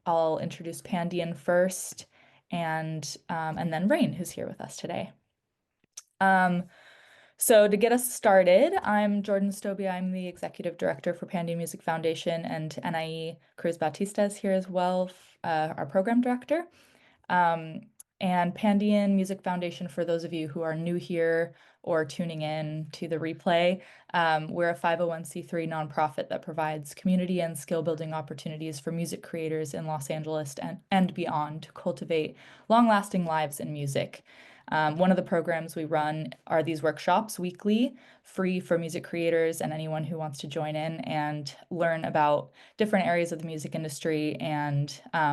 I'll introduce Pandion first, and then Raine, who's here with us today. Um, so to get us started, I'm Jordan Stobie. I'm the executive director for Pandion Music Foundation, and NIE Cruz Bautista is here as well, our program director. Um, and Pandion Music Foundation, for those of you who are new here or tuning in to the replay, we're a 501(c)(3) nonprofit that provides community and skill building opportunities for music creators in Los Angeles and beyond to cultivate long-lasting lives in music. One of the programs we run are these workshops weekly, free for music creators and anyone who wants to join in and learn about different areas of the music industry. And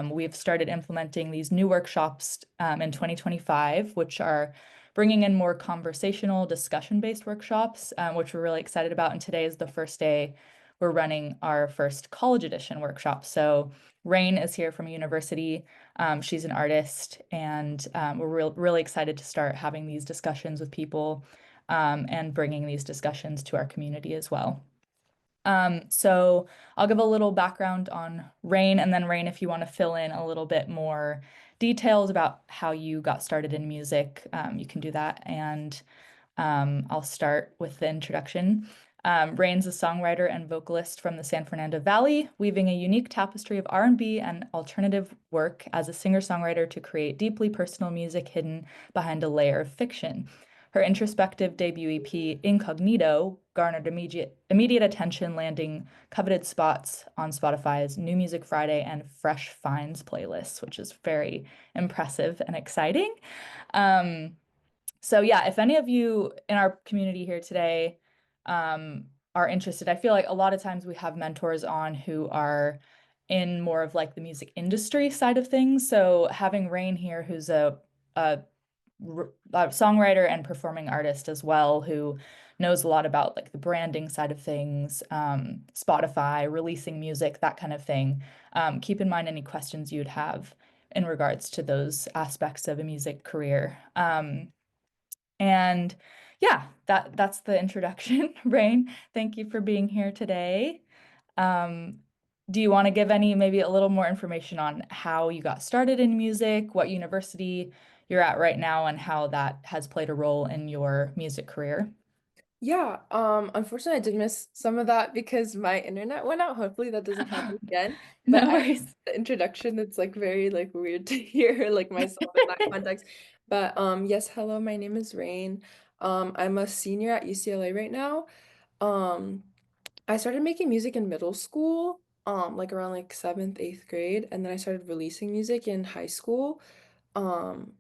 we've started implementing these new workshops in 2025, which are bringing in more conversational, discussion-based workshops, which we're really excited about. And today is the first day we're running our first college edition workshop. So Raine is here from a university. She's an artist, and we're really excited to start having these discussions with people and bringing these discussions to our community as well. So I'll give a little background on Raine, and then Raine, if you want to fill in a little bit more details about how you got started in music, you can do that. And I'll start with the introduction. Raine's a songwriter and vocalist from the San Fernando Valley, weaving a unique tapestry of R&B and alternative work as a singer-songwriter to create deeply personal music hidden behind a layer of fiction. Her introspective debut EP, Incognito, garnered immediate attention, landing coveted spots on Spotify's New Music Friday and Fresh Finds playlists, which is very impressive and exciting. So yeah, if any of you in our community here today are interested, I feel like a lot of times we have mentors on who are in more of like the music industry side of things. So having Raine here, who's a songwriter and performing artist as well, who knows a lot about like the branding side of things, Spotify, releasing music, that kind of thing. Keep in mind any questions you'd have in regards to those aspects of a music career. And yeah, that's the introduction. Raine, thank you for being here today. Um, do you want to give any, maybe a little more information on how you got started in music, what university you're at right now, and how that has played a role in your music career? Yeah, unfortunately I did miss some of that because my internet went out. Hopefully that doesn't happen again. But No I worries. the introduction, it's like very like weird to hear like myself in that context. But yes, hello, my name is Raine. I'm a senior at UCLA right now. Um I started making music in middle school, like around like seventh, eighth grade, and then I started releasing music in high school. Um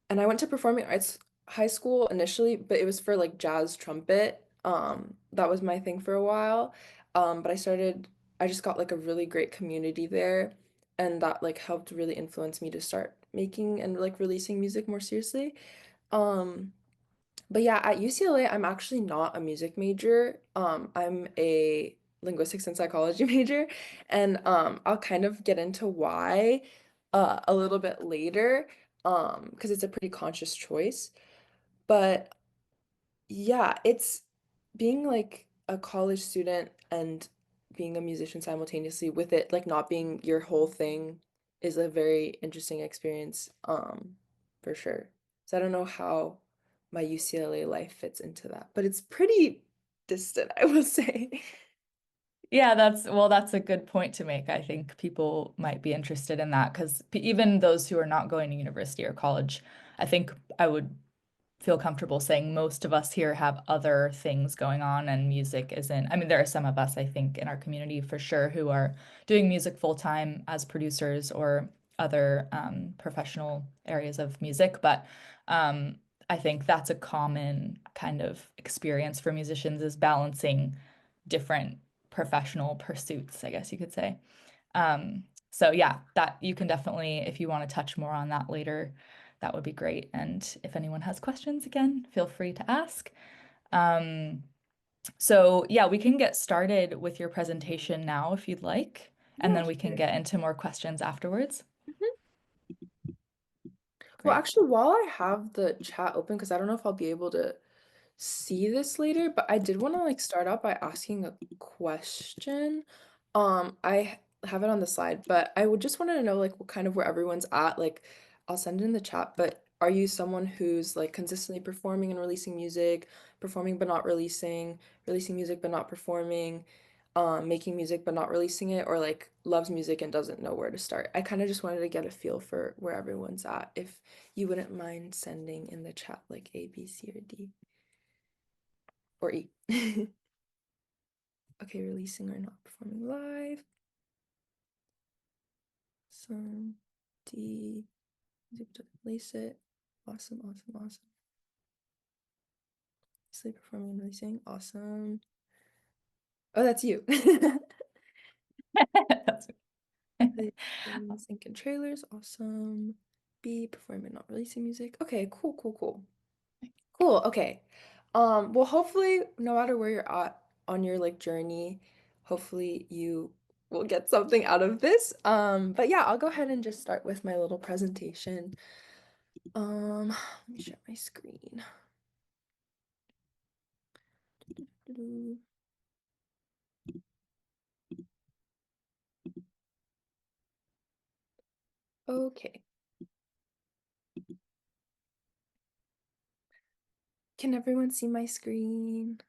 and I went to performing arts high school initially, but it was for like jazz trumpet. That was my thing for a while. But I just got like a really great community there, and that like helped really influence me to start making and like releasing music more seriously. Um, but yeah, at UCLA, I'm actually not a music major. I'm a linguistics and psychology major, and I'll kind of get into why a little bit later, because it's a pretty conscious choice. But yeah, it's being like a college student and being a musician simultaneously with it like not being your whole thing is a very interesting experience, for sure. So I don't know how my UCLA life fits into that, but it's pretty distant, I will say. Yeah, that's a good point to make. I think people might be interested in that because even those who are not going to university or college, I think I would feel comfortable saying most of us here have other things going on and music isn't. I mean, there are some of us, I think, in our community for sure who are doing music full time as producers or other professional areas of music. But I think that's a common kind of experience for musicians is balancing different professional pursuits, I guess you could say. So yeah, that you can definitely, if you want to touch more on that later, that would be great. And if anyone has questions again, feel free to ask. Um, so yeah, we can get started with your presentation now if you'd like, and Yeah, then we can sure. get into more questions afterwards. Mhm. Well, Great. actually, while I have the chat open, because I don't know if I'll be able to see this later, but I did want to like start out by asking a question. I have it on the slide, but I would just want to know like what kind of where everyone's at. Like, I'll send it in the chat, but are you someone who's like consistently performing and releasing music, performing but not releasing, releasing music but not performing, making music but not releasing it, or like loves music and doesn't know where to start? I kind of just wanted to get a feel for where everyone's at. If you wouldn't mind sending in the chat like A, B, C, or D, or E. Okay, releasing or not performing live. Some D. Zip to release it. Awesome, awesome, awesome. Sleep performing and releasing. Awesome. Oh, that's you. That's Sync and trailers. Awesome. B, performing and not releasing music. Okay, cool, cool, cool. Cool. Okay. Well, hopefully, no matter where you're at on your like journey, hopefully you will get something out of this. But yeah, I'll go ahead and just start with my little presentation. Let me share my screen. Okay. Can everyone see my screen?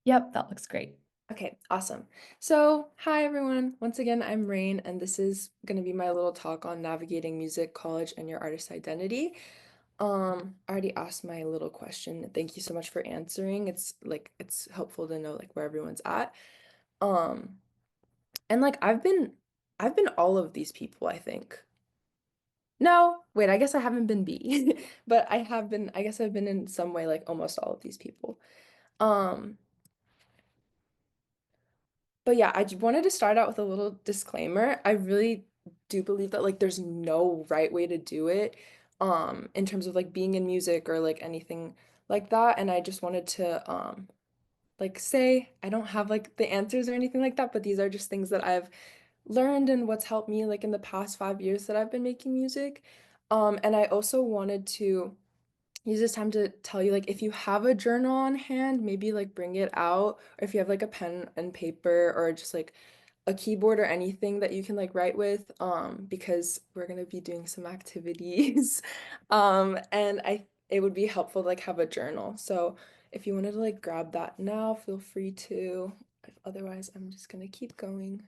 Yep, that looks great. Okay, awesome. So, hi everyone. Once again, I'm Raine, and this is going to be my little talk on navigating music, college, and your artist identity. I already asked my little question. Thank you so much for answering. It's like it's helpful to know like where everyone's at. Um, and like I've been all of these people, I think. No, wait, I guess I haven't been B, but I guess I've been in some way like almost all of these people. Um, But yeah, I wanted to start out with a little disclaimer. I really do believe that like there's no right way to do it in terms of like being in music or like anything like that. And I just wanted to like say I don't have like the answers or anything like that, but these are just things that I've learned and what's helped me like in the past 5 years that I've been making music. And I also wanted to use this time to tell you like if you have a journal on hand, maybe like bring it out, or if you have like a pen and paper or just like a keyboard or anything that you can like write with, because we're gonna be doing some activities. And I it would be helpful to like have a journal. So if you wanted to like grab that now, feel free to. Otherwise, I'm just gonna keep going.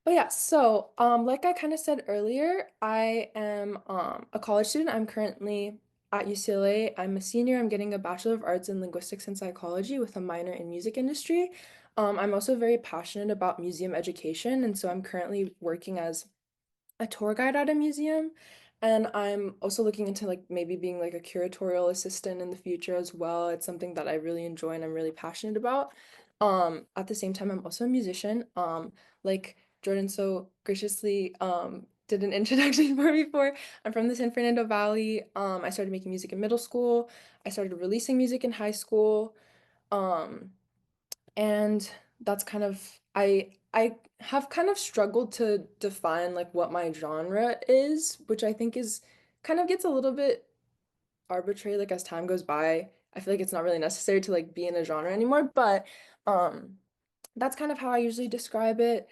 Oh yeah, so like I kind of said earlier, I am a college student. I'm currently at UCLA. I'm a senior. I'm getting a Bachelor of Arts in Linguistics and Psychology with a minor in music industry. I'm also very passionate about museum education, and so I'm currently working as a tour guide at a museum. And I'm also looking into like maybe being like a curatorial assistant in the future as well. It's something that I really enjoy and I'm really passionate about. At the same time, I'm also a musician. Like Jordan so graciously did an introduction for me before. I'm from the San Fernando Valley. I started making music in middle school. I started releasing music in high school. Um, and that's kind of I have kind of struggled to define like what my genre is, which I think is kind of gets a little bit arbitrary like as time goes by. I feel like it's not really necessary to like be in a genre anymore, but um that's kind of how I usually describe it.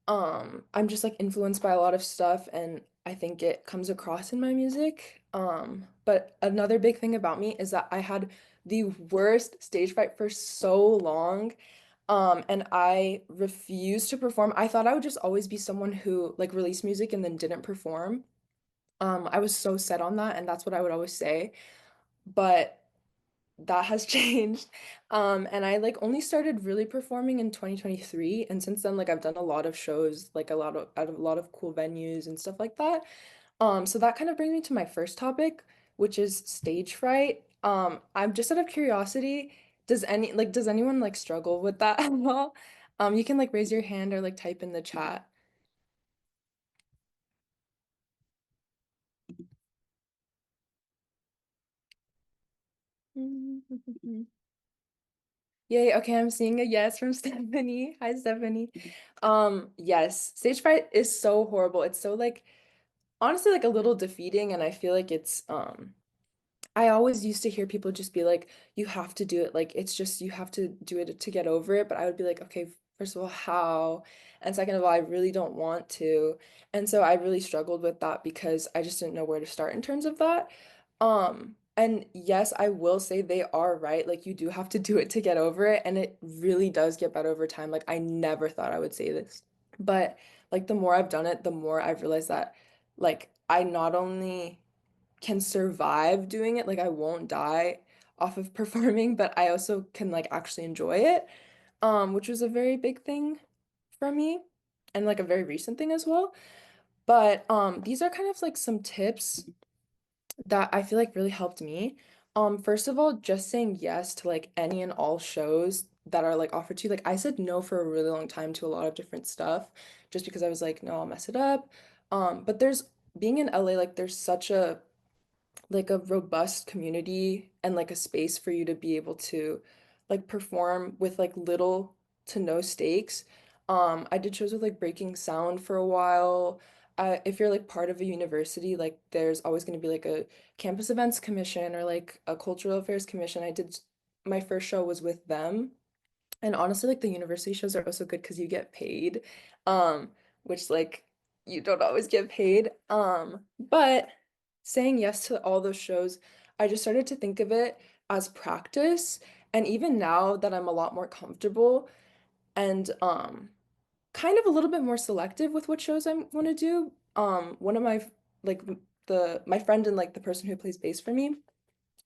I'm just like influenced by a lot of stuff and I think it comes across in my music. But another big thing about me is that I had the worst stage fright for so long. And I refused to perform. I thought I would just always be someone who like released music and then didn't perform. I was so set on that, and that's what I would always say. But that has changed. And I like only started really performing in 2023, and since then, like I've done a lot of shows, like a lot of at a lot of cool venues and stuff like that. So that kind of brings me to my first topic, which is stage fright. I'm just out of curiosity, does anyone like struggle with that at all? You can like raise your hand or like type in the chat. Yay, okay, I'm seeing a yes from Stephanie. Hi, Stephanie. Yes, stage fright is so horrible. It's so like honestly like a little defeating, and I feel like I always used to hear people just be like, you have to do it. Like, it's just, you have to do it to get over it. But I would be like, okay, first of all, how? And second of all, I really don't want to. And so I really struggled with that because I just didn't know where to start in terms of that. And yes, I will say they are right. Like, you do have to do it to get over it. And it really does get better over time. Like, I never thought I would say this. But like, the more I've done it, the more I've realized that, like, I not only can survive doing it. Like I won't die off of performing, but I also can like actually enjoy it, which was a very big thing for me and like a very recent thing as well. But these are kind of like some tips that I feel like really helped me. First of all, just saying yes to like any and all shows that are like offered to you. Like I said no for a really long time to a lot of different stuff just because I was like, no, I'll mess it up. But there's being in LA, like there's such a like a robust community and like a space for you to be able to like perform with like little to no stakes. I did shows with like Breaking Sound for a while. If you're like part of a university, like there's always going to be like a campus events commission or like a cultural affairs commission. I did my first show was with them. And honestly, like the university shows are also good because you get paid, um, which like you don't always get paid. But saying yes to all those shows, I just started to think of it as practice. And even now that I'm a lot more comfortable and kind of a little bit more selective with what shows I want to do, one of my like the my friend and like the person who plays bass for me,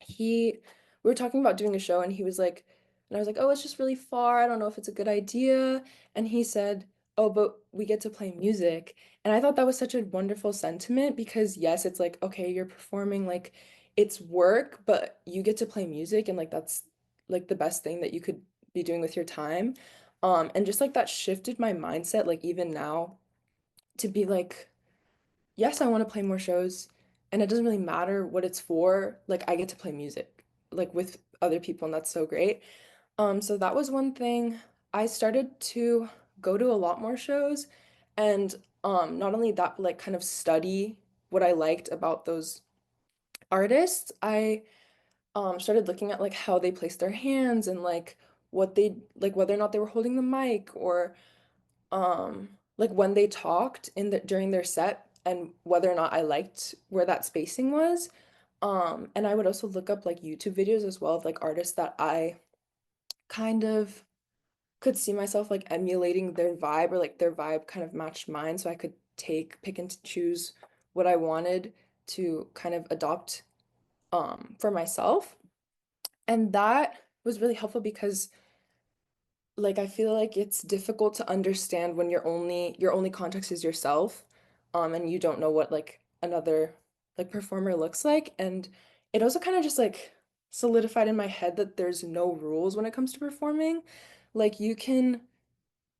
he we were talking about doing a show and he was like and I was like, "Oh, it's just really far. I don't know if it's a good idea." And he said, "Oh, but we get to play music." And I thought that was such a wonderful sentiment because yes, it's like, okay, you're performing like it's work, but you get to play music and like that's like the best thing that you could be doing with your time. And just like that shifted my mindset like even now to be like yes, I want to play more shows, and it doesn't really matter what it's for. Like I get to play music, like with other people, and that's so great. So that was one thing. I started to go to a lot more shows, and not only that, but like kind of study what I liked about those artists. I started looking at like how they placed their hands and like what they like whether or not they were holding the mic or like when they talked in the during their set and whether or not I liked where that spacing was. And I would also look up like YouTube videos as well of like artists that I kind of could see myself like emulating their vibe or like their vibe kind of matched mine so I could pick and choose what I wanted to kind of adopt for myself. And that was really helpful because like I feel like it's difficult to understand when your only context is yourself, and you don't know what like another like performer looks like. And it also kind of just like solidified in my head that there's no rules when it comes to performing. Like you can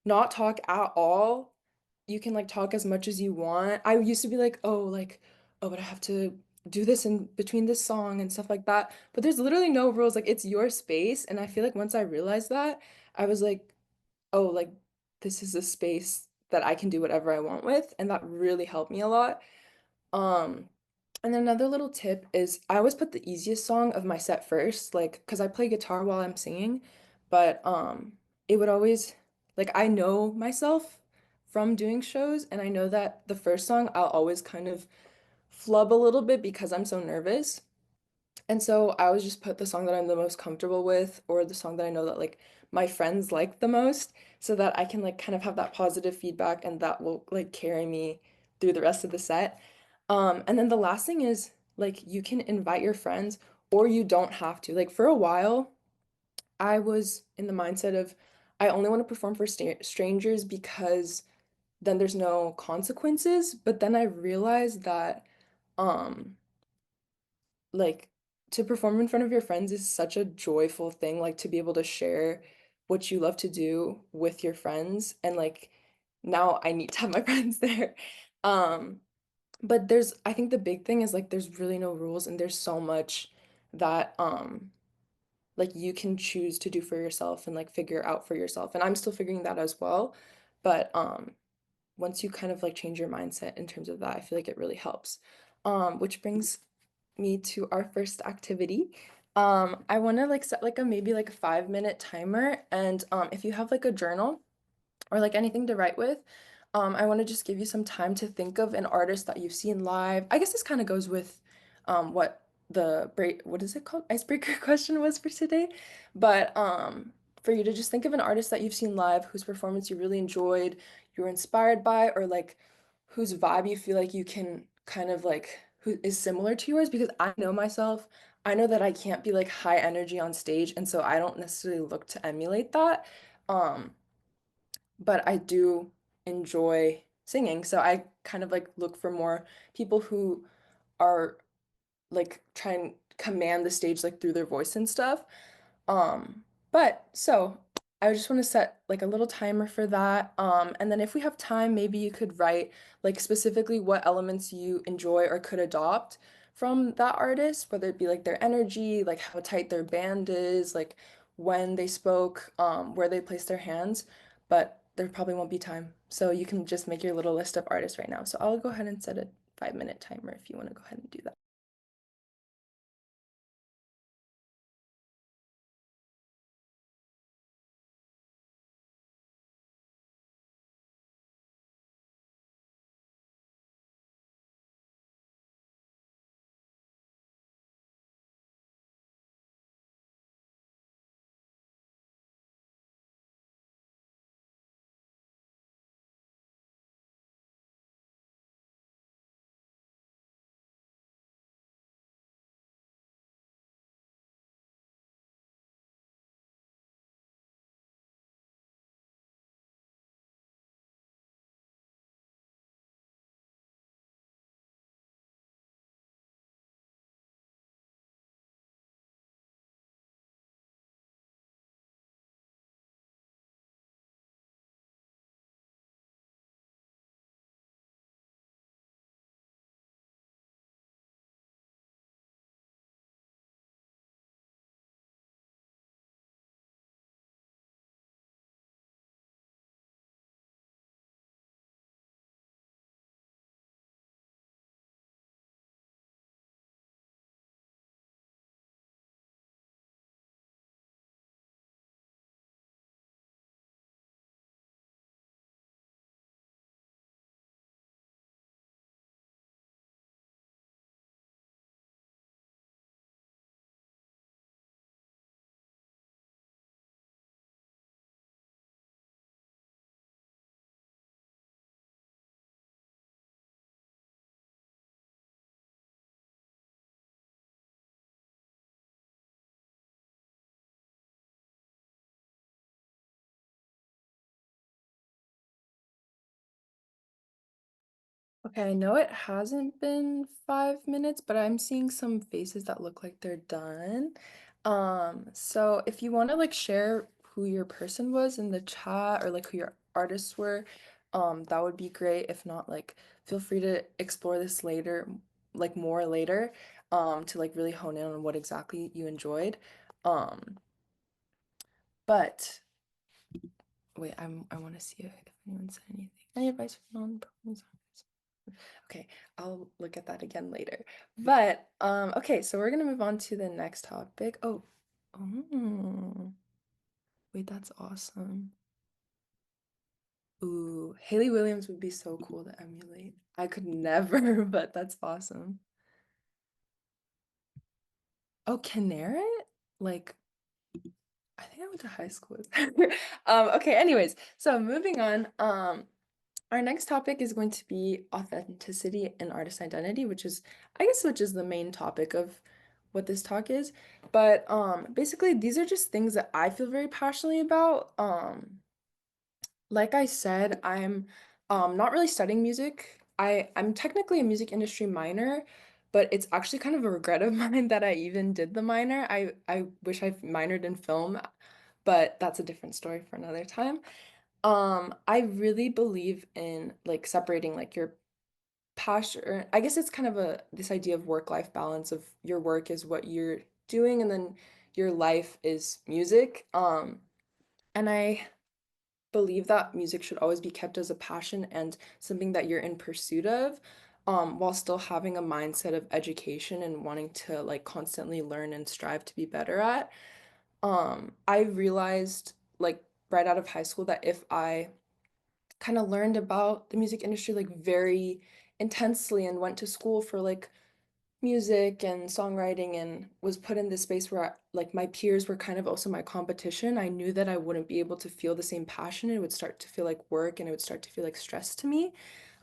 not talk at all. You can like talk as much as you want. I used to be like, oh, but I have to do this in between this song and stuff like that. But there's literally no rules. Like it's your space. And I feel like once I realized that, I was like, oh, like this is a space that I can do whatever I want with, and that really helped me a lot. Um, and then another little tip is I always put the easiest song of my set first, like because I play guitar while I'm singing, but it would always like I know myself from doing shows, and I know that the first song I'll always kind of flub a little bit because I'm so nervous. And so I always just put the song that I'm the most comfortable with or the song that I know that like my friends like the most so that I can like kind of have that positive feedback and that will like carry me through the rest of the set. And then the last thing is like you can invite your friends or you don't have to. Like for a while, I was in the mindset of I only want to perform for strangers because then there's no consequences. But then I realized that um like to perform in front of your friends is such a joyful thing, like to be able to share what you love to do with your friends. And like now I need to have my friends there. Um, but I think the big thing is like there's really no rules and there's so much that like you can choose to do for yourself and like figure out for yourself. And I'm still figuring that as well. But once you kind of like change your mindset in terms of that, I feel like it really helps. Which brings me to our first activity. I want to like set like a maybe like a 5 minute timer, and if you have like a journal or like anything to write with, I want to just give you some time to think of an artist that you've seen live. I guess this kind of goes with what the break, what is it called? Icebreaker question was for today. But for you to just think of an artist that you've seen live whose performance you really enjoyed, you were inspired by, or like whose vibe you feel like you can kind of like who is similar to yours, because I know myself. I know that I can't be like high energy on stage, and so I don't necessarily look to emulate that. Um, but I do enjoy singing. So I kind of like look for more people who are like try and command the stage like through their voice and stuff. But so I just want to set like a little timer for that. And then if we have time, maybe you could write like specifically what elements you enjoy or could adopt from that artist, whether it be like their energy, like how tight their band is, like when they spoke, where they placed their hands. But there probably won't be time. So you can just make your little list of artists right now. So I'll go ahead and set a 5 minute timer if you want to go ahead and do that. Okay, I know it hasn't been 5 minutes, but I'm seeing some faces that look like they're done. So if you want to like share who your person was in the chat or like who your artists were, that would be great. If not, like feel free to explore this later, like more later, to like really hone in on what exactly you enjoyed. Um, but wait, I want to see if anyone said anything. Any advice for non-performance artists? Okay, I'll look at that again later. But okay, so we're gonna move on to the next topic. Oh, wait, that's awesome. Ooh, Haley Williams would be so cool to emulate. I could never, but that's awesome. Oh, Canarit? Like, I think I went to high school with her. Okay, anyways, so moving on. Our next topic is going to be authenticity and artist identity, which is the main topic of what this talk is. But basically these are just things that I feel very passionately about. Like I said, I'm not really studying music. I'm technically a music industry minor, but it's actually kind of a regret of mine that I even did the minor. I wish I minored in film, but that's a different story for another time. I really believe in like separating like your passion. I guess it's kind of a this idea of work-life balance of your work is what you're doing and then your life is music. And I believe that music should always be kept as a passion and something that you're in pursuit of. while still having a mindset of education and wanting to like constantly learn and strive to be better at. I realized like right out of high school that if I kind of learned about the music industry like very intensely and went to school for like music and songwriting and was put in this space where like my peers were kind of also my competition, I knew that I wouldn't be able to feel the same passion. It would start to feel like work and it would start to feel like stress to me.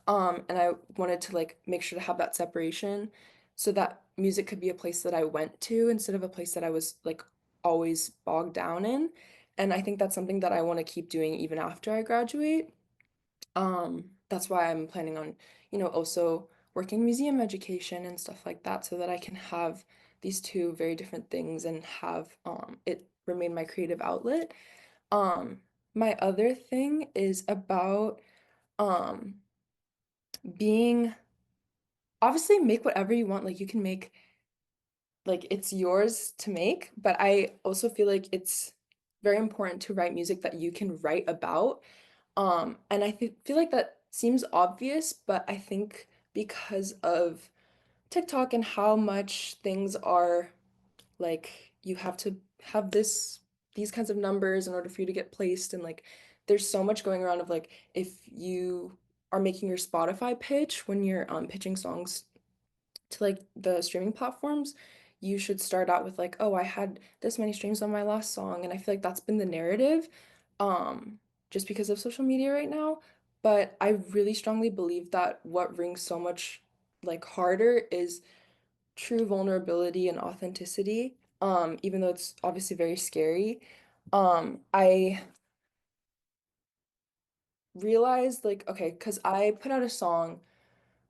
And I wanted to like make sure to have that separation so that music could be a place that I went to instead of a place that I was like always bogged down in. And I think that's something that I want to keep doing even after I graduate. That's why I'm planning on, also working museum education and stuff like that so that I can have these two very different things and have it remain my creative outlet. Um, my other thing is about um being obviously make whatever you want. Like you can make like it's yours to make, but I also feel like it's very important to write music that you can write about. And I feel like that seems obvious, but I think because of TikTok and how much things are like you have to have these kinds of numbers in order for you to get placed and like there's so much going around of like if you are making your Spotify pitch when you're pitching songs to like the streaming platforms, you should start out with like, oh, I had this many streams on my last song. And I feel like that's been the narrative, um, just because of social media right now. But I really strongly believe that what rings so much like harder is true vulnerability and authenticity. Even though it's obviously very scary. I realized like, okay, because I put out a song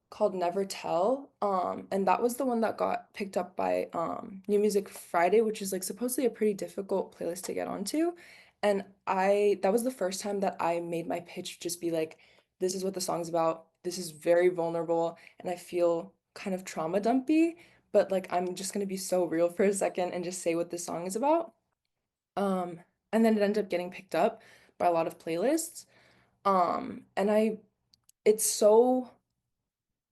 called Never Tell. And that was the one that got picked up by New Music Friday, which is like supposedly a pretty difficult playlist to get onto. And that was the first time that I made my pitch just be like, this is what the song's about. This is very vulnerable, and I feel kind of trauma dumpy, but like I'm just gonna be so real for a second and just say what this song is about. Um, and then it ended up getting picked up by a lot of playlists. And it's so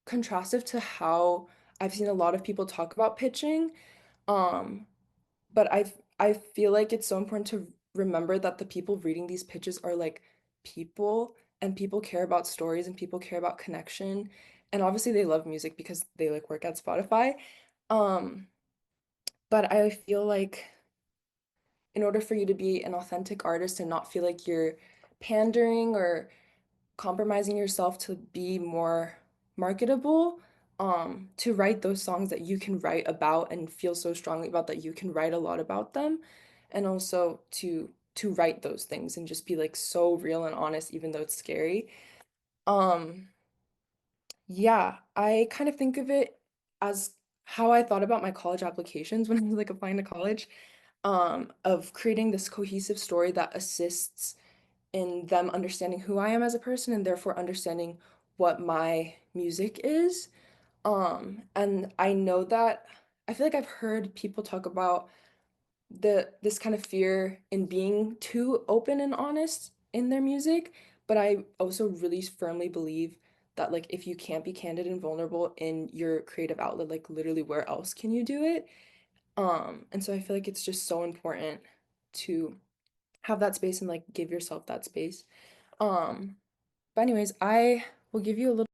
contrastive to how I've seen a lot of people talk about pitching. Um, but I feel like it's so important to remember that the people reading these pitches are like people and people care about stories and people care about connection. And obviously they love music because they like work at Spotify. Um, but I feel like in order for you to be an authentic artist and not feel like you're pandering or compromising yourself to be more marketable, to write those songs that you can write about and feel so strongly about that you can write a lot about them, and also to write those things and just be like so real and honest even though it's scary. Um, yeah, I kind of think of it as how I thought about my college applications when I was like applying to college, of creating this cohesive story that assists in them understanding who I am as a person and therefore understanding what my music is. And I know that I feel like I've heard people talk about this kind of fear in being too open and honest in their music, but I also really firmly believe that like if you can't be candid and vulnerable in your creative outlet, like literally where else can you do it? And so I feel like it's just so important to have that space and like give yourself that space. Um, but anyways, I will give you a little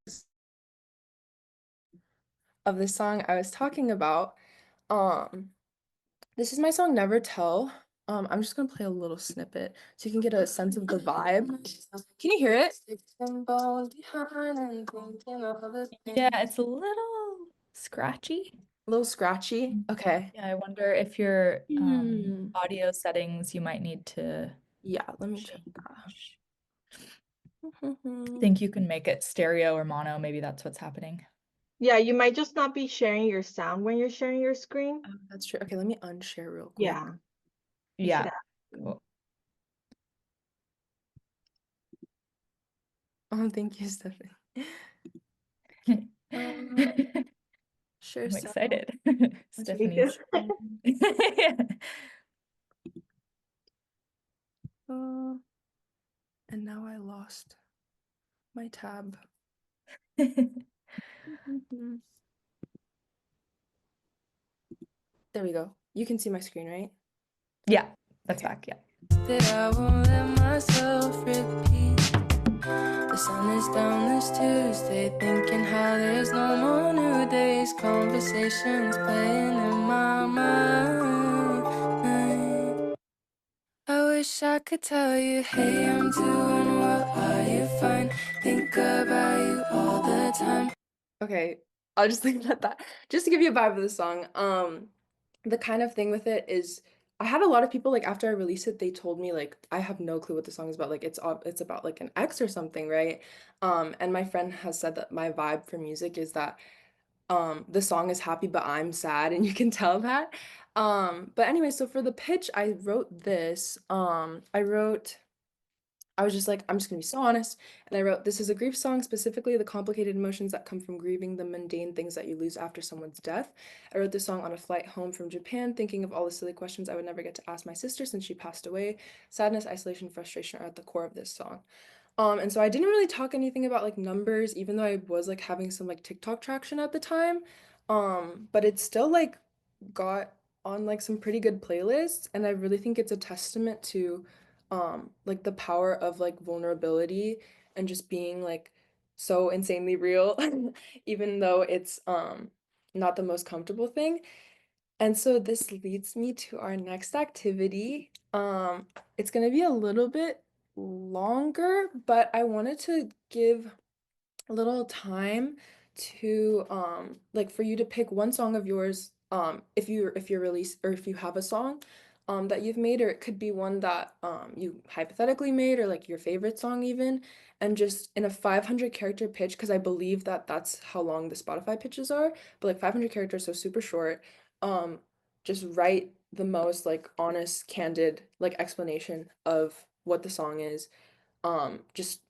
of the song I was talking about. Um, this is my song Never Tell. I'm just gonna play a little snippet so you can get a sense of the vibe. Can you hear it? Yeah, it's a little scratchy. A little scratchy. Okay. Yeah, I wonder if your Hmm. audio settings you might need to Yeah, let me check change. that. Think you can make it stereo or mono, maybe that's what's happening. Yeah, you might just not be sharing your sound when you're sharing your screen. Oh, that's true. Okay, let me unshare real quick. Yeah, you should Yeah, have. cool. Oh, thank you, Stephanie. Uh, I'm share sound. excited. Me too. Stephanie's. Yeah. Uh, and now I lost my tab. Mhm. There we go. You can see my screen, right? Yeah, that's Okay. back. Yeah. That I won't let myself repeat. The sun is down this Tuesday, thinking how there's no more new days. Conversations playing in my mind. I wish I could tell you, hey, I'm doing well, are you fine? Think about you all the time. Okay, I'll just leave it at that. Just to give you a vibe of the song. The kind of thing with it is I had a lot of people like after I released it, they told me like I have no clue what the song is about. Like it's about like an ex or something, right? And my friend has said that my vibe for music is that the song is happy but I'm sad and you can tell that. But anyway, so for the pitch, I wrote this. I was just like, I'm just gonna be so honest. And I wrote, this is a grief song, specifically the complicated emotions that come from grieving the mundane things that you lose after someone's death. I wrote this song on a flight home from Japan, thinking of all the silly questions I would never get to ask my sister since she passed away. Sadness, isolation, frustration are at the core of this song. And so I didn't really talk anything about like numbers, even though I was like having some like TikTok traction at the time. But it still like got on like some pretty good playlists, and I really think it's a testament to like the power of like vulnerability and just being like so insanely real, even though it's not the most comfortable thing. And so this leads me to our next activity. It's gonna be a little bit longer, but I wanted to give a little time to like for you to pick one song of yours if you're released or if you have a song that you've made, or it could be one that you hypothetically made, or like your favorite song even, and just in a 500 character pitch, because I believe that that's how long the Spotify pitches are, but like 500 characters, so super short. um just write the most like honest, candid like explanation of what the song is, just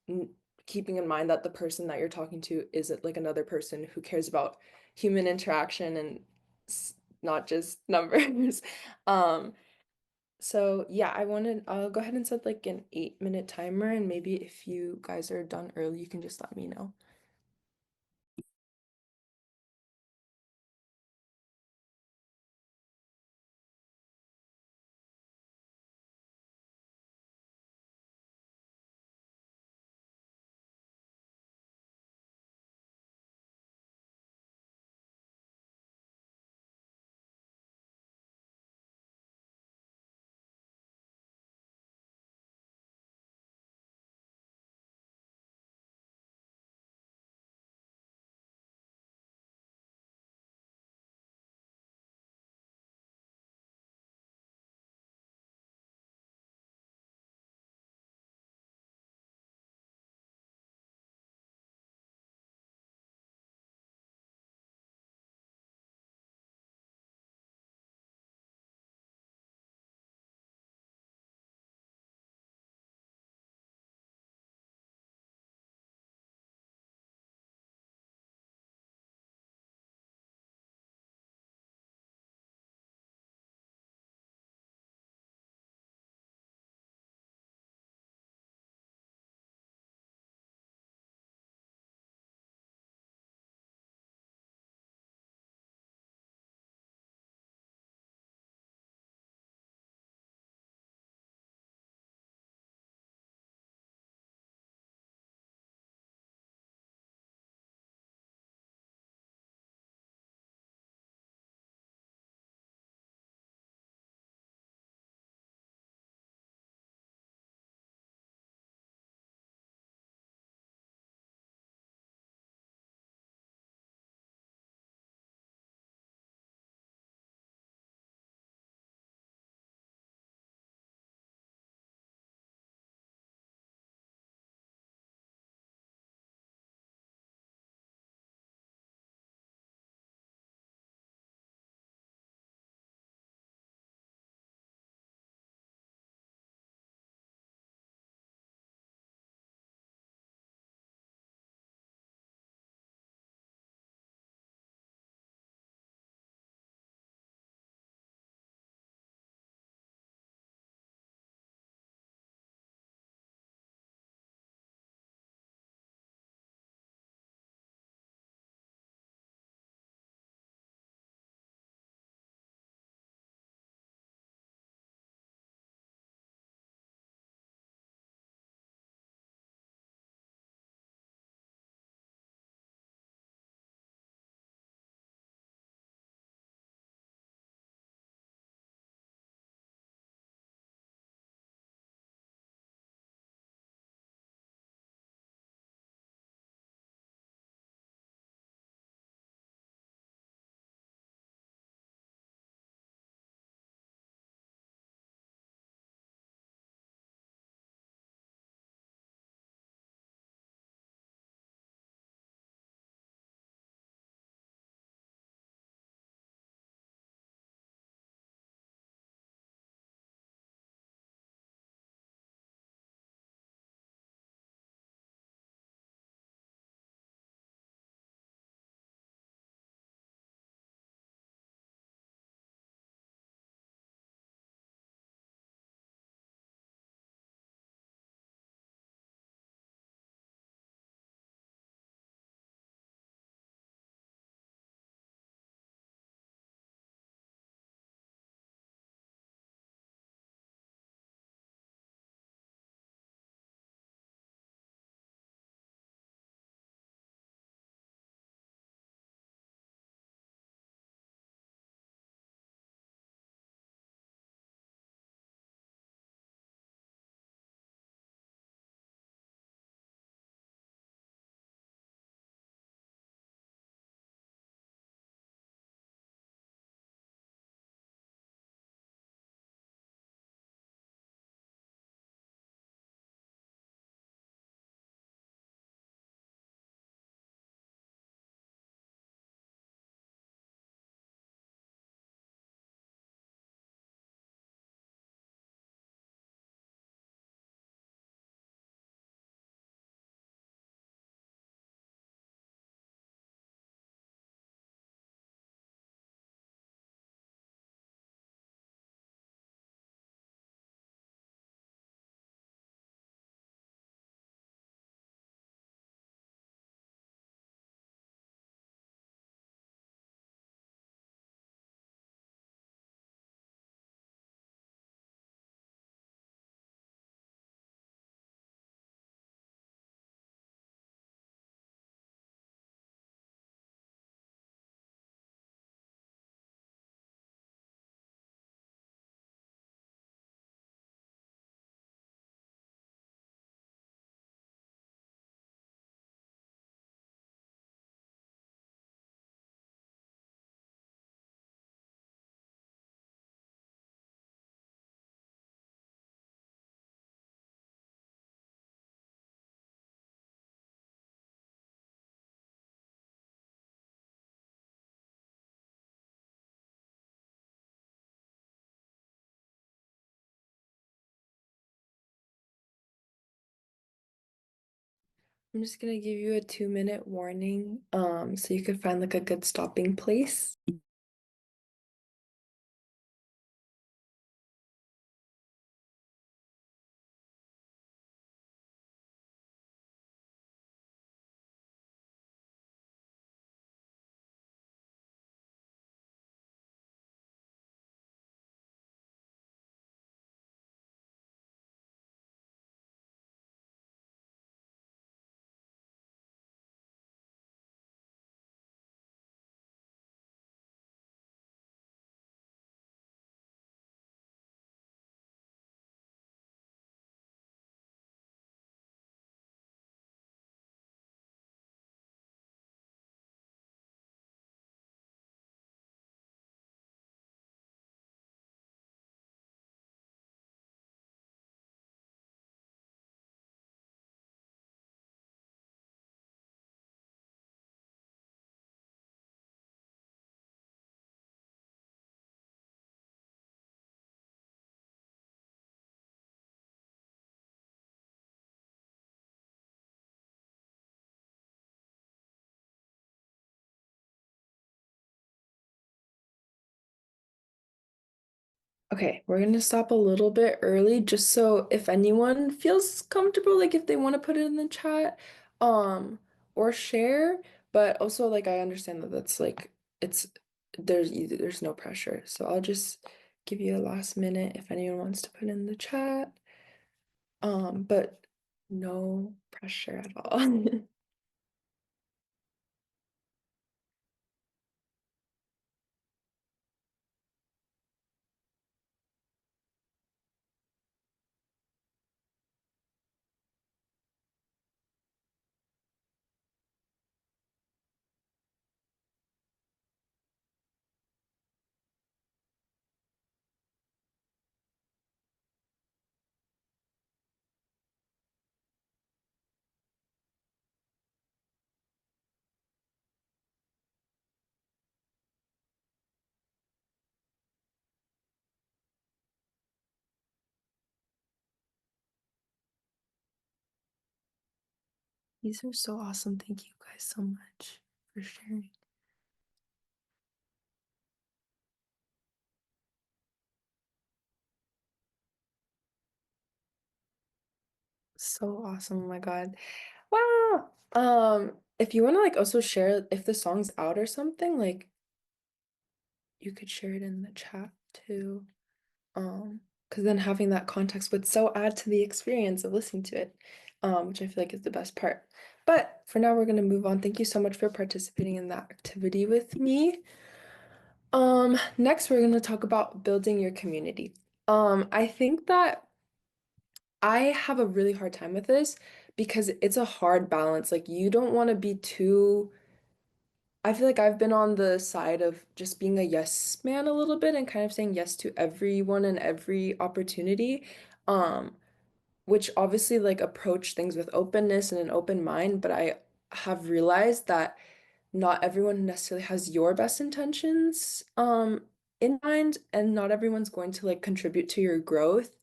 keeping in mind that the person that you're talking to isn't like another person who cares about human interaction and not just numbers. um so yeah, I'll go ahead and set like an 8-minute timer, and maybe if you guys are done early you can just let me know. I'm just gonna give you a 2-minute warning, so you could find like a good stopping place. Okay, we're gonna stop a little bit early just so if anyone feels comfortable, like if they want to put it in the chat, um, or share, but also like I understand that that's like it's there's no pressure. So I'll just give you a last minute if anyone wants to put in the chat. But no pressure at all. These are so awesome. Thank you guys so much for sharing. So awesome. Oh my God. Wow. If you want to like also share if the song's out or something, like you could share it in the chat too. Because then having that context would so add to the experience of listening to it, which I feel like is the best part. But for now, we're gonna move on. Thank you so much for participating in that activity with me. Next we're gonna talk about building your community. I think that I have a really hard time with this because it's a hard balance. Like you don't want to be too I feel like I've been on the side of just being a yes man a little bit and kind of saying yes to everyone and every opportunity. Um, which obviously like approach things with openness and an open mind, but I have realized that not everyone necessarily has your best intentions in mind, and not everyone's going to like contribute to your growth.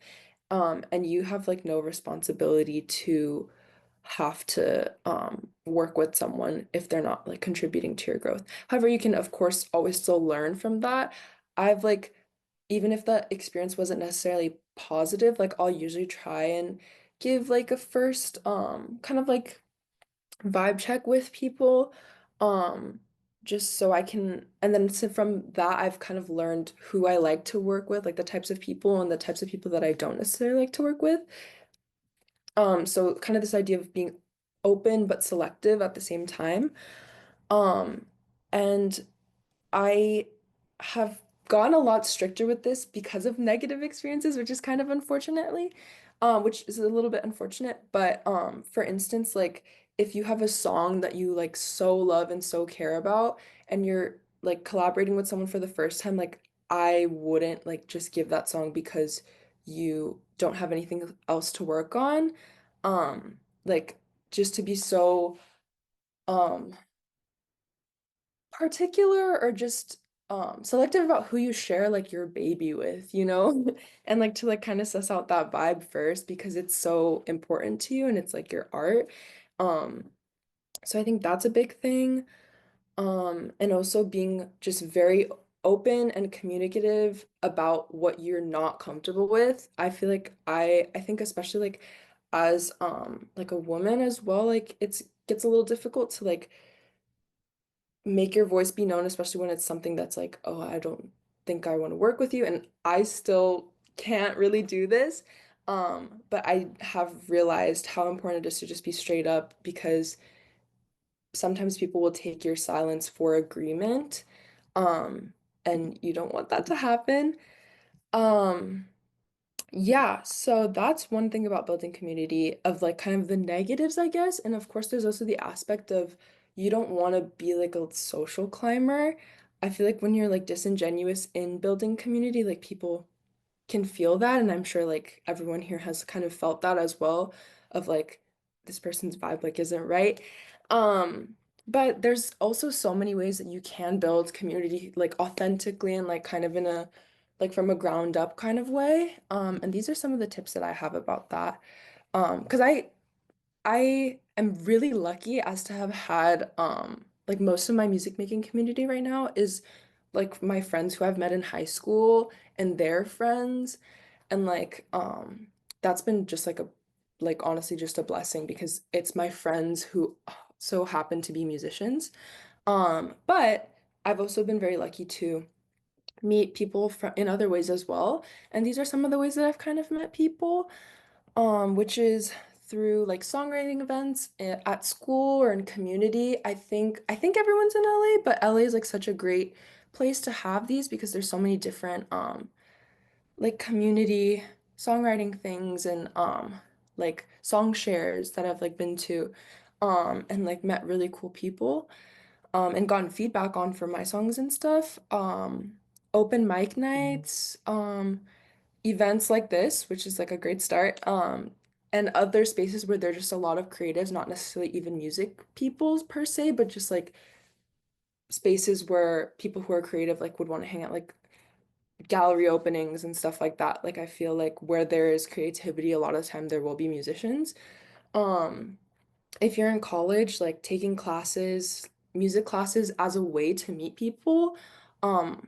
And you have like no responsibility to have to work with someone if they're not like contributing to your growth. However, you can of course always still learn from that. I've like even if the experience wasn't necessarily positive, like I'll usually try and give like a first kind of like vibe check with people um just so I can and then so from that I've kind of learned who I like to work with, like the types of people and the types of people that I don't necessarily like to work with. So kind of this idea of being open but selective at the same time. Um, and I have gotten a lot stricter with this because of negative experiences, which is kind of unfortunately, which is a little bit unfortunate. But for instance, like if you have a song that you like so love and so care about, and you're like collaborating with someone for the first time, like I wouldn't like just give that song because you don't have anything else to work on. Like just to be so um particular or just selective about who you share like your baby with, you know? And like to like kind of suss out that vibe first because it's so important to you and it's like your art. Um, so I think that's a big thing. And also being just very open and communicative about what you're not comfortable with. I feel like I think especially like as like a woman as well, like it's gets a little difficult to like make your voice be known, especially when it's something that's like, oh, I don't think I want to work with you. And I still can't really do this. But I have realized how important it is to just be straight up because sometimes people will take your silence for agreement. Um, and you don't want that to happen. Um, yeah, so that's one thing about building community of like kind of the negatives, I guess. And of course, there's also the aspect of you don't want to be like a social climber. I feel like when you're like disingenuous in building community, like people can feel that. And I'm sure like everyone here has kind of felt that as well of like this person's vibe like isn't right. Um, but there's also so many ways that you can build community like authentically and like kind of in a like from a ground up kind of way. And these are some of the tips that I have about that. Because I am really lucky as to have had like most of my music making community right now is like my friends who I've met in high school and their friends and like that's been just like a like honestly just a blessing because it's my friends who so happen to be musicians. But I've also been very lucky to meet people in other ways as well. And these are some of the ways that I've kind of met people, which is through like songwriting events at school or in community. I think everyone's in LA, but LA is like such a great place to have these because there's so many different like community songwriting things and like song shares that I've like been to and like met really cool people and gotten feedback on for my songs and stuff. Open mic nights, events like this, which is like a great start. And other spaces where there's just a lot of creatives, not necessarily even music people per se, but just like spaces where people who are creative like would want to hang out, like gallery openings and stuff like that. Like I feel like where there is creativity, a lot of the time there will be musicians. Um, if you're in college, like taking classes, music classes as a way to meet people, um,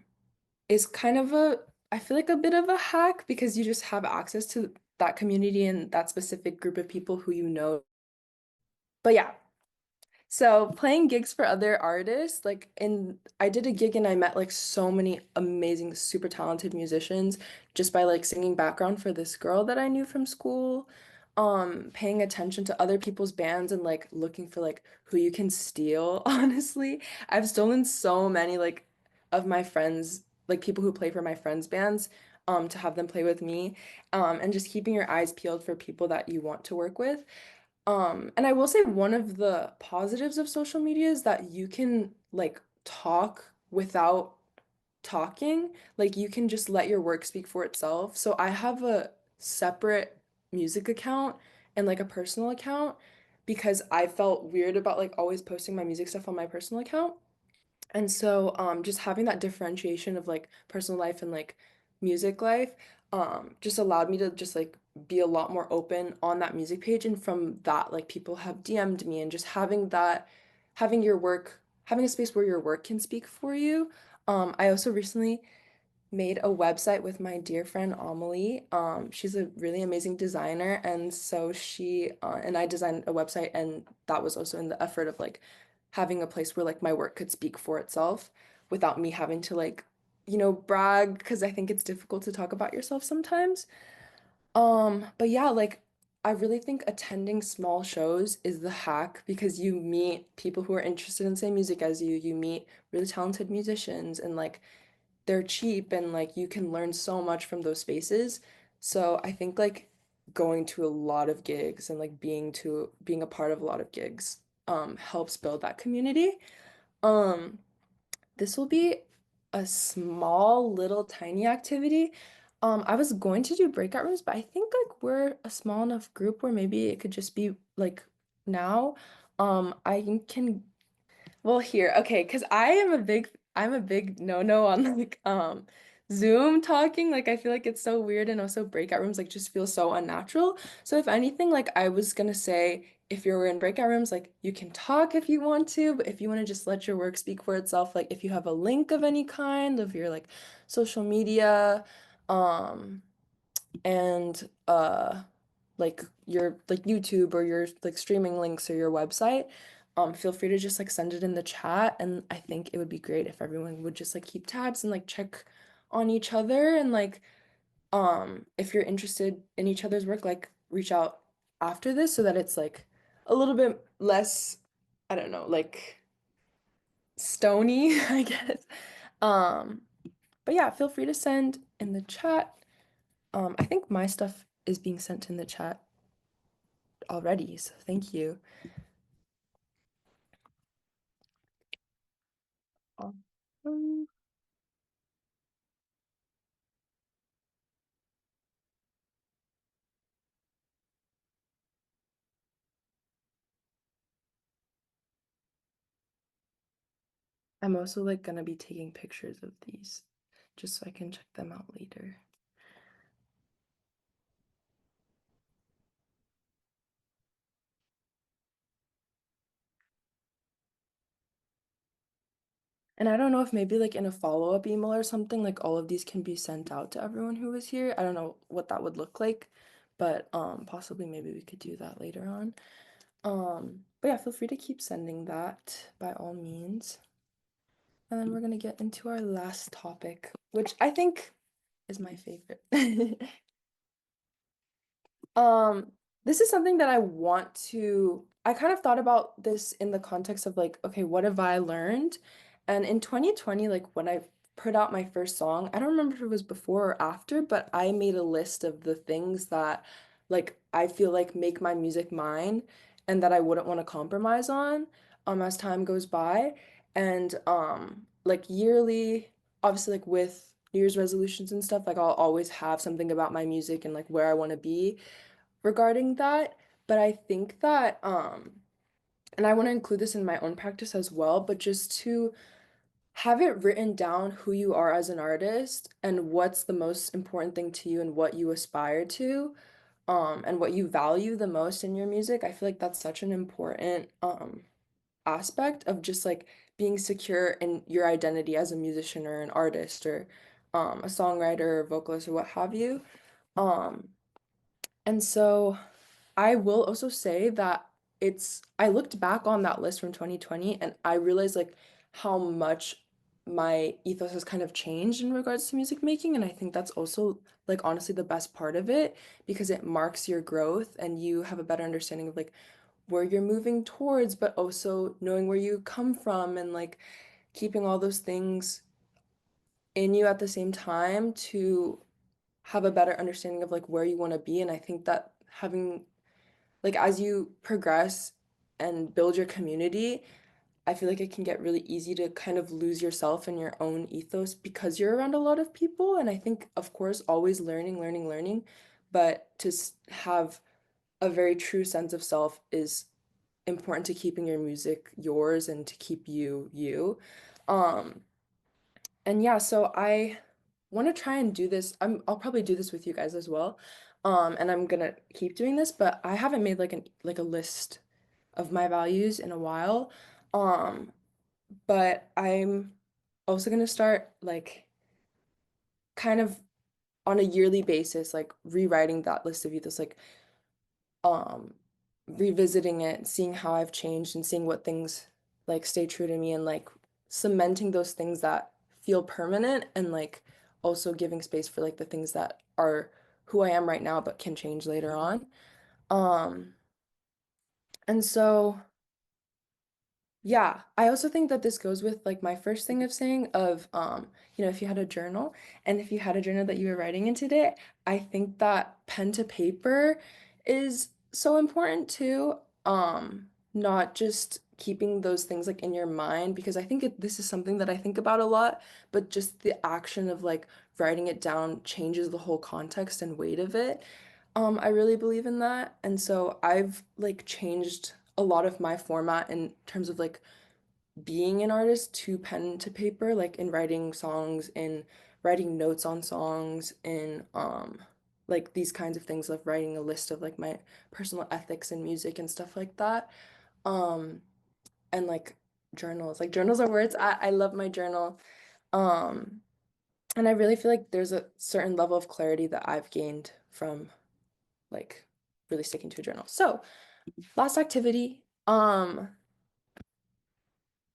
is kind of I feel like a bit of a hack because you just have access to that community and that specific group of people who you know. But yeah, so playing gigs for other artists, like I did a gig and I met like so many amazing, super talented musicians just by like singing background for this girl that I knew from school. Paying attention to other people's bands and like looking for like who you can steal, honestly. I've stolen so many like of my friends, like people who play for my friends' bands, to have them play with me. And just keeping your eyes peeled for people that you want to work with. And I will say one of the positives of social media is that you can like talk without talking. Like you can just let your work speak for itself. So I have a separate music account and like a personal account because I felt weird about like always posting my music stuff on my personal account. And so just having that differentiation of like personal life and like music life just allowed me to just like be a lot more open on that music page and from that like people have DM'd me and just having that having your work having a space where your work can speak for you. I also recently made a website with my dear friend Amelie. She's a really amazing designer, and so she and I designed a website, and that was also in the effort of like having a place where like my work could speak for itself without me having to like, brag because I think it's difficult to talk about yourself sometimes. But yeah, like I really think attending small shows is the hack because you meet people who are interested in the same music as you. You meet really talented musicians and like they're cheap and like you can learn so much from those spaces. So I think like going to a lot of gigs and like being a part of a lot of gigs helps build that community. Um this will be a small little tiny activity. I was going to do breakout rooms, but I think like we're a small enough group where maybe it could just be like now. I can well, here, okay, because I'm a big no-no on like Zoom talking. Like I feel like it's so weird and also breakout rooms like just feel so unnatural. So if anything, like I was gonna say if you're in breakout rooms, like you can talk if you want to, but if you want to just let your work speak for itself, like if you have a link of any kind of your like social media, um, and like your like YouTube or your like streaming links or your website, feel free to just like send it in the chat. And I think it would be great if everyone would just like keep tabs and like check on each other and like if you're interested in each other's work, like reach out after this so that it's like a little bit less, I don't know, like stony, I guess. Um, but yeah, feel free to send in the chat. I think my stuff is being sent in the chat already, so thank you. Um, I'm also like gonna be taking pictures of these just so I can check them out later. And I don't know if maybe like in a follow-up email or something, like all of these can be sent out to everyone who was here. I don't know what that would look like, but possibly maybe we could do that later on. But yeah, feel free to keep sending that by all means. And then we're gonna get into our last topic, which I think is my favorite. Um, this is something that I kind of thought about this in the context of like, okay, what have I learned? And in 2020, like when I put out my first song, I don't remember if it was before or after, but I made a list of the things that like I feel like make my music mine and that I wouldn't want to compromise on as time goes by. And like yearly, obviously like with New Year's resolutions and stuff, like I'll always have something about my music and like where I want to be regarding that. But I think that, and I want to include this in my own practice as well, but just to have it written down who you are as an artist and what's the most important thing to you and what you aspire to, and what you value the most in your music. I feel like that's such an important, aspect of just like being secure in your identity as a musician or an artist or, a songwriter or vocalist or what have you. Um, and so I will also say that I looked back on that list from 2020 and I realized like how much my ethos has kind of changed in regards to music making. And I think that's also like honestly the best part of it because it marks your growth and you have a better understanding of like where you're moving towards, but also knowing where you come from and like keeping all those things in you at the same time to have a better understanding of like where you want to be. And I think that having like as you progress and build your community, I feel like it can get really easy to kind of lose yourself in your own ethos because you're around a lot of people. And I think, of course, always learning, learning, learning, but to have a very true sense of self is important to keeping your music yours and to keep you you. Um, and yeah, so I want to try and do this. I'll probably do this with you guys as well. And I'm gonna keep doing this, but I haven't made like a list of my values in a while. Um, but I'm also gonna start like kind of on a yearly basis, like rewriting that list of ethos, like um revisiting it, seeing how I've changed and seeing what things like stay true to me and like cementing those things that feel permanent and like also giving space for like the things that are who I am right now but can change later on. Um and so yeah, I also think that this goes with like my first thing of saying of if you had a journal and if you had a journal that you were writing in today, I think that pen to paper is so important too. Not just keeping those things like in your mind because I think this is something that I think about a lot, but just the action of like writing it down changes the whole context and weight of it. I really believe in that. And so I've like changed a lot of my format in terms of like being an artist to pen to paper, like in writing songs, in writing notes on songs and like these kinds of things, like writing a list of like my personal ethics in music and stuff like that. Um, and like journals. Like journals are words. I love my journal. Um, and I really feel like there's a certain level of clarity that I've gained from like really sticking to a journal. So, last activity.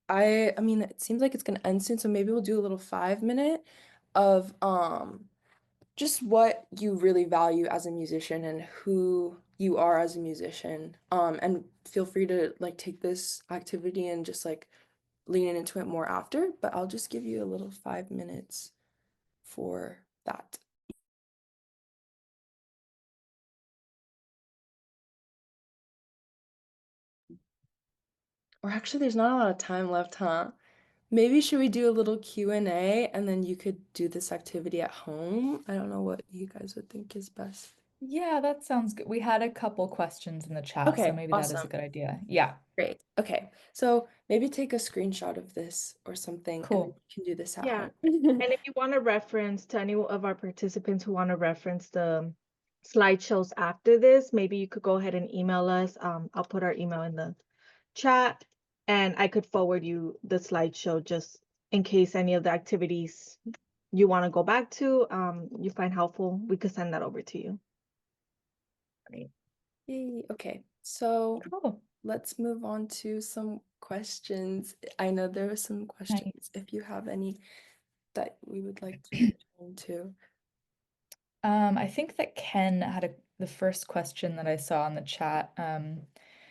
I mean it seems like it's gonna end soon, so maybe we'll do a little 5 minute of just what you really value as a musician and who you are as a musician. And feel free to like take this activity and just like lean into it more after, but I'll just give you a little 5 minutes for that. Or actually, there's not a lot of time left, huh? Maybe should we do a little Q&A and then you could do this activity at home? I don't know what you guys would think is best. Yeah, that sounds good. We had a couple questions in the chat, so Okay, maybe that is a awesome. good idea. Yeah, Great. Okay. So maybe take a screenshot of this or something and then cool. you can do this at Yeah. home. And if you want to reference to any of our participants who want to reference the slideshows after this, maybe you could go ahead and email us. I'll put our email in the chat and I could forward you the slideshow just in case any of the activities you want to go back to, you find helpful. We could send that over to you. Great. Yay. Okay. So Cool. let's move on to some questions. I know there were some questions. Nice. If you have any that we would like to turn to. I think that Ken had the first question that I saw in the chat.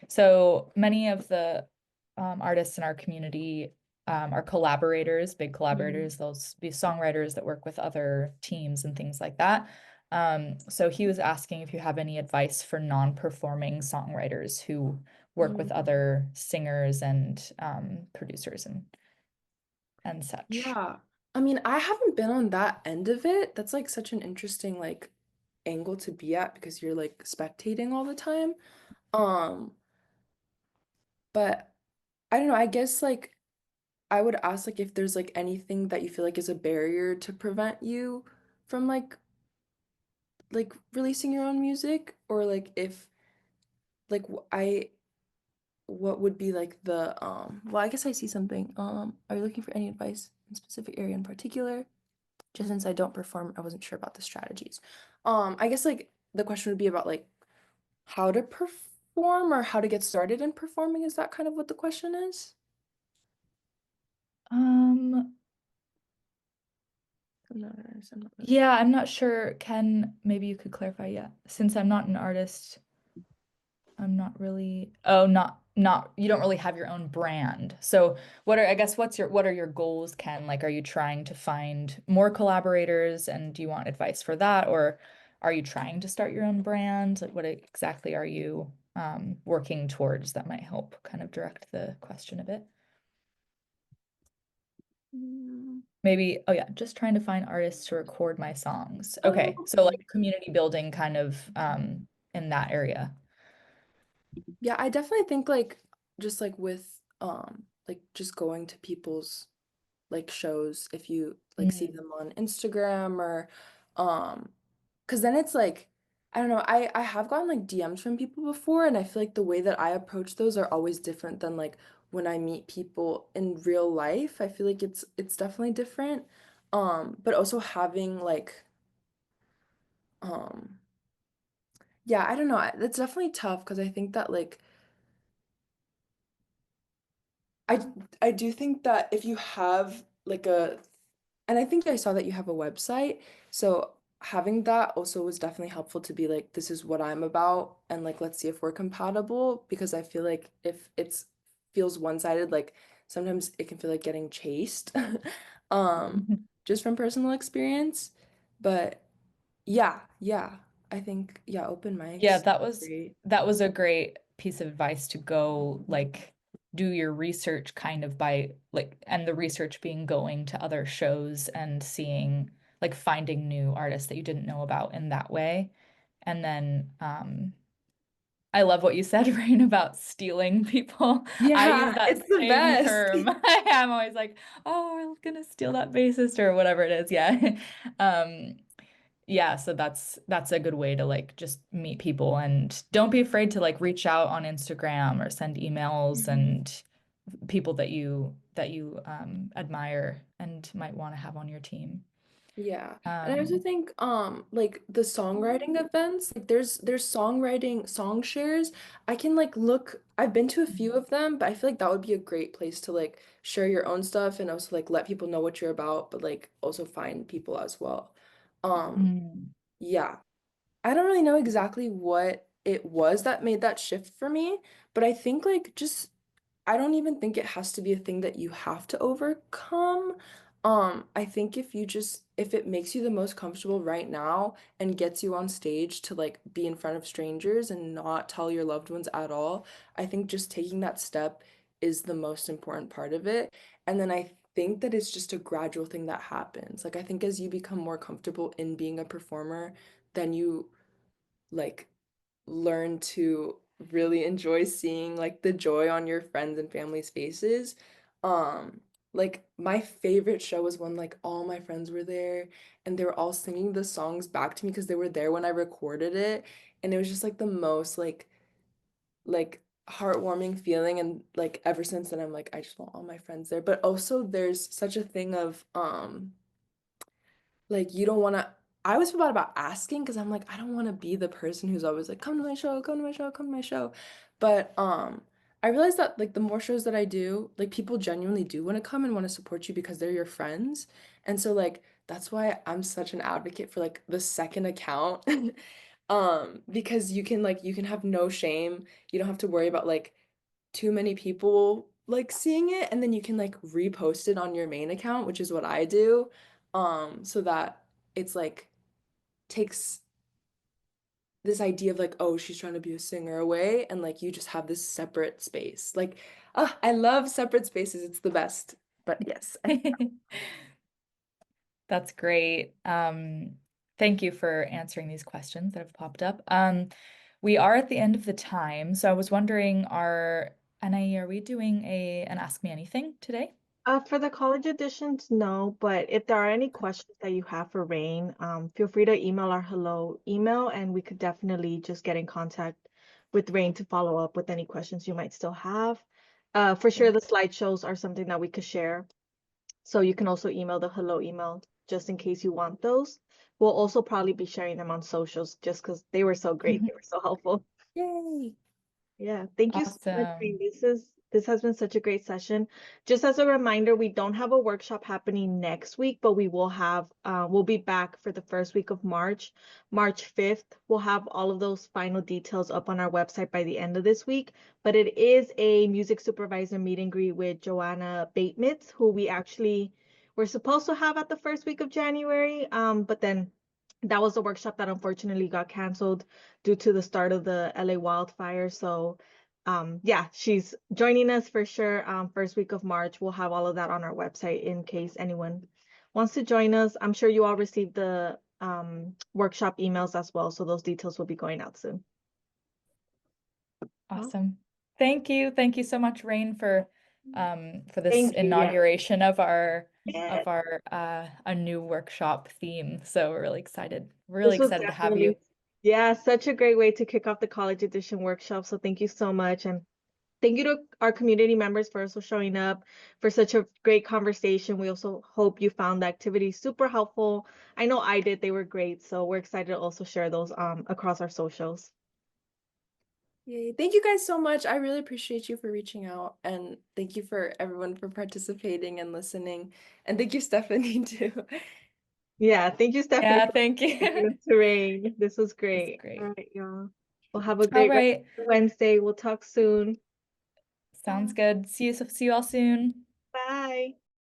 So many of the artists in our community are collaborators, big collaborators. They'll be songwriters that work with other teams and things like that. So he was asking if you have any advice for non-performing songwriters who work with Mm, other singers and producers and such. yeah. I mean, I haven't been on that end of it. That's like such an interesting like angle to be at because you're like spectating all the time. Um, but I don't know, I guess like I would ask like if there's like anything that you feel like is a barrier to prevent you from like releasing your own music or like if like I what would be like the well I guess I see something. Are you looking for any advice in specific area in particular? Just since I don't perform, I wasn't sure about the strategies. I guess like the question would be about like how to perform or how to get started in performing. Is that kind of what the question is? Um, I'm not really yeah, I'm not sure. Ken, maybe you could clarify. Yeah, since I'm not an artist, I'm not really, oh, you don't really have your own brand. So I guess what are your goals, Ken? Like, are you trying to find more collaborators and do you want advice for that? Or are you trying to start your own brand? Like, what exactly are you working towards that might help kind of direct the question a bit? Mm. Maybe, oh yeah, just trying to find artists to record my songs. Oh, Okay, so like okay. community building kind of in that area. Yeah, I definitely think like just like just going to people's like shows if you like see Mm. them on Instagram or um because then it's like I don't know, I have gotten like DMs from people before and I feel like the way that I approach those are always different than like when I meet people in real life. I feel like it's definitely different. But also having like um yeah, I don't know. It's definitely tough because I think that like I I do think that if you have like a and I think I saw that you have a website, so having that also was definitely helpful to be like this is what I'm about and like let's see if we're compatible because I feel like if it's feels one-sided like sometimes it can feel like getting chased um just from personal experience. But yeah, I think yeah, open Yeah, mics great. that was a great piece of advice to go like do your research kind of by like and the research being going to other shows and seeing like finding new artists that you didn't know about in that way. And then I love what you said, Rain, about stealing people. I use Yeah, that it's the same best. term. I'm always like, oh, we're gonna steal that bassist or whatever it is. Yeah. Um, yeah, so that's a good way to like just meet people, and don't be afraid to like reach out on Instagram or send emails Mhm. and people that you admire and might want to have on your team. Yeah. And I also Um, think like the songwriting events, like there's songwriting song shares. I can like look I've been to a few of them, but I feel like that would be a great place to like share your own stuff and also like let people know what you're about, but like also find people as well. Um mm, yeah. I don't really know exactly what it was that made that shift for me, but I think like just I don't even think it has to be a thing that you have to overcome. I think if it makes you the most comfortable right now and gets you on stage to like be in front of strangers and not tell your loved ones at all, I think just taking that step is the most important part of it. And then I think that it's just a gradual thing that happens. Like I think as you become more comfortable in being a performer, then you like learn to really enjoy seeing like the joy on your friends and family's faces. Um, like my favorite show was when like all my friends were there and they were all singing the songs back to me because they were there when I recorded it, and it was just like the most like heartwarming feeling, and like ever since then I'm like I just want all my friends there. But also there's such a thing of like you don't want to I always feel bad about asking because I'm like I don't want to be the person who's always like come to my show, come to my show, come to my show. But I realized that like the more shows that I do, like people genuinely do want to come and want to support you because they're your friends. And so like that's why I'm such an advocate for like the second account. Because you can have no shame. You don't have to worry about like too many people like seeing it, and then you can like repost it on your main account, which is what I do. So that it's like takes this idea of like, oh, she's trying to be a singer away, and like you just have this separate space. Like, ah, I love separate spaces. It's the best. But yes. that's great. Thank you for answering these questions that have popped up. We are at the end of the time, so I was wondering, Anai, are we doing an Ask Me Anything today? For the college editions, no, but if there are any questions that you have for Rain, feel free to email our hello email, and we could definitely just get in contact with Rain to follow up with any questions you might still have. For sure, the slideshows are something that we could share. So you can also email the hello email just in case you want those. We'll also probably be sharing them on socials just because they were so great. They were so helpful. Yay. Yeah, thank you so much, Rain. Awesome. This has been such a great session. Just as a reminder, we don't have a workshop happening next week, but we will have we'll be back for the first week of March, March 5th. We'll have all of those final details up on our website by the end of this week. But it is a music supervisor meet and greet with Joanna Batemitz, who we actually were supposed to have at the first week of January. But then that was a workshop that unfortunately got canceled due to the start of the LA wildfire. So yeah, she's joining us for sure. First week of March. We'll have all of that on our website in case anyone wants to join us. I'm sure you all received the workshop emails as well, so those details will be going out soon. Well, Awesome. Thank you. Thank you so much, Rain, for this thank you. Yeah. inauguration of Yeah. our a new workshop theme. So we're really excited. Really This was excited to have you. definitely, yeah, such a great way to kick off the college edition workshop. So thank you so much. And thank you to our community members for also showing up for such a great conversation. We also hope you found the activity super helpful. I know I did. They were great. So we're excited to also share those across our socials. Yay. Thank you guys so much. I really appreciate you for reaching out, and thank you for everyone for participating and listening. And thank you, Stephanie, too. Yeah, thank you, Stephanie, Yeah, for thank taking you. us to Rain. This was It's great. All great. right, y'all. We'll have a All great rest right. of Wednesday. We'll talk soon. Sounds Bye. good. See you all soon.